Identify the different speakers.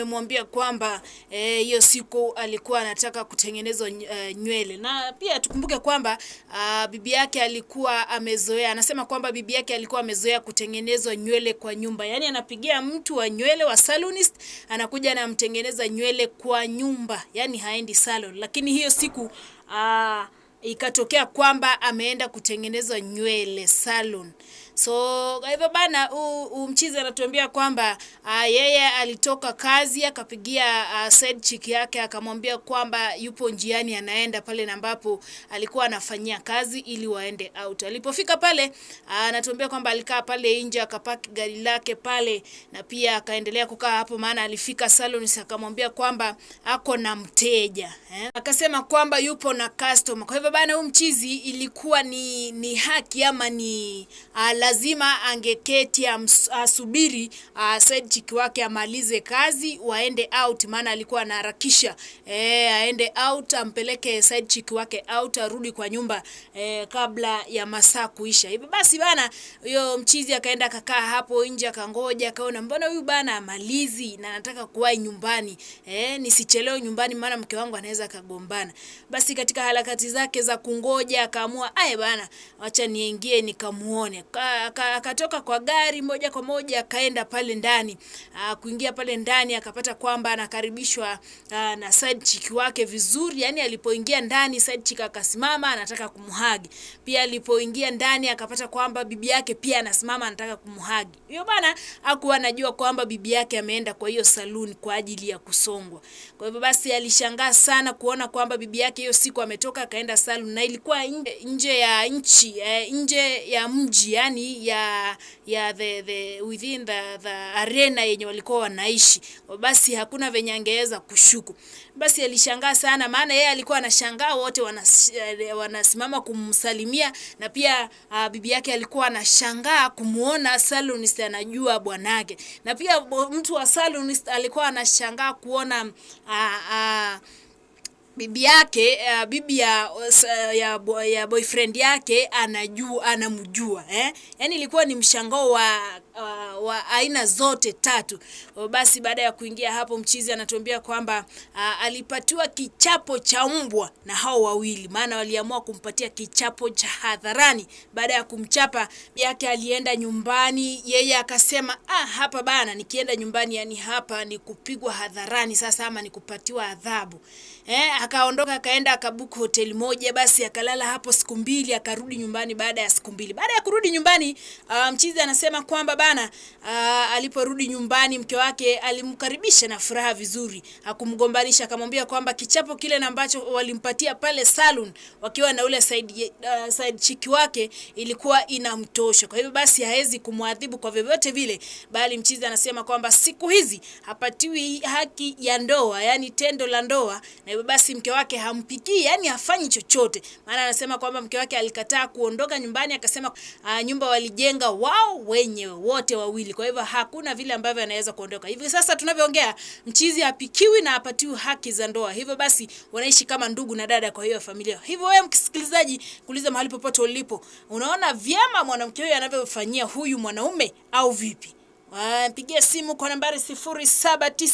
Speaker 1: Amemwambia kwamba hiyo siku alikuwa anataka kutengenezwa nywele, na pia tukumbuke kwamba bibi yake alikuwa amezoea, anasema kwamba bibi yake alikuwa amezoea kutengenezwa nywele kwa nyumba, yaani anapigia mtu wa nywele wa salonist, anakuja na mtengeneza nywele kwa nyumba, yaani haendi salon. Lakini hiyo siku ikatokea kwamba ameenda kutengenezwa nywele salon. So hivyo bana, mchizi anatuambia kwamba yeye alitoka kazi akapigia side chick yake, akamwambia kwamba yupo njiani anaenda pale ambapo alikuwa anafanyia kazi ili waende out. Alipofika pale anatuambia kwamba alikaa pale nje akapaki gari lake pale, na pia akaendelea kukaa hapo maana alifika salon. Akamwambia kwamba ako na mteja, akasema kwamba yupo na customer. Kwa hivyo bana, mchizi ilikuwa ni haki ama ni lazima angeketi asubiri side chick wake amalize kazi waende out, maana alikuwa anaharakisha aende out ampeleke side chick wake out arudi kwa nyumba kabla ya masaa kuisha. Hivyo basi bana, huyo mchizi akaenda akakaa hapo nje akangoja, akaona mbona huyu bana amalizi na anataka kuwahi nyumbani, nisichelewe nyumbani maana mke wangu anaweza kagombana. Basi katika harakati zake za kungoja akaamua bana, acha niingie nikamuone. Akatoka kwa gari moja kwa moja akaenda pale ndani. Kuingia pale ndani akapata kwamba anakaribishwa na side chick wake vizuri. Yaani alipoingia ndani side chick akasimama anataka kumhagi. Pia alipoingia ndani akapata kwamba bibi yake pia anasimama anataka kumhagi. Hiyo bana hakuwa anajua kwamba bibi yake ameenda kwa hiyo saloon kwa ajili ya kusongwa. Kwa hivyo basi alishangaa sana kuona kwamba bibi yake hiyo siku ametoka akaenda saloon, na ilikuwa nje ya nchi, nje ya mji, yani ya the within the arena yenye walikuwa wanaishi. Basi hakuna venye angeweza kushuku. Basi alishangaa sana maana yeye alikuwa anashangaa wote wanasimama kumsalimia, na pia bibi yake alikuwa anashangaa kumuona salonist anajua bwanake, na pia mtu wa salonist alikuwa anashangaa kuona bibi yake bibi ya boyfriend yake anamjua. Yaani ilikuwa ni mshangao wa aina zote tatu. Basi baada ya kuingia hapo, mchizi anatuambia kwamba alipatiwa kichapo cha mbwa na hao wawili, maana waliamua kumpatia kichapo cha hadharani. Baada ya kumchapa bibi yake alienda nyumbani, yeye akasema hapa bana, nikienda nyumbani yani hapa ni kupigwa hadharani sasa ama ni kupatiwa adhabu. Akaondoka akaenda akabuku hoteli moja, basi akalala hapo siku mbili, akarudi nyumbani baada ya siku mbili. Baada ya kurudi nyumbani, mchizi anasema kwamba bana, aliporudi nyumbani mke wake alimkaribisha na furaha vizuri, hakumgombanisha, akamwambia kwamba kichapo kile ambacho walimpatia pale salon wakiwa na ule side chick wake ilikuwa inamtosha. Kwa hivyo basi haezi kumwadhibu kwa vyovyote vile, bali mchizi anasema kwamba siku hizi hapatiwi haki ya ndoa, yani tendo la ndoa, na hivyo basi mke wake hampikii, yani hafanyi chochote. Maana anasema kwamba mke wake alikataa kuondoka nyumbani, akasema nyumba walijenga wao wenyewe wote wawili, kwa hivyo hakuna vile ambavyo anaweza kuondoka. Hivi sasa tunavyoongea, mchizi hapikiwi na hapatiwi haki za ndoa. Hivyo basi wanaishi kama ndugu na dada kwa hiyo familia. Hivyo wewe msikilizaji, kuuliza mahali popote ulipo, unaona vyema mwanamke huyu anavyofanyia huyu mwanaume au vipi? Pigia simu kwa nambari 079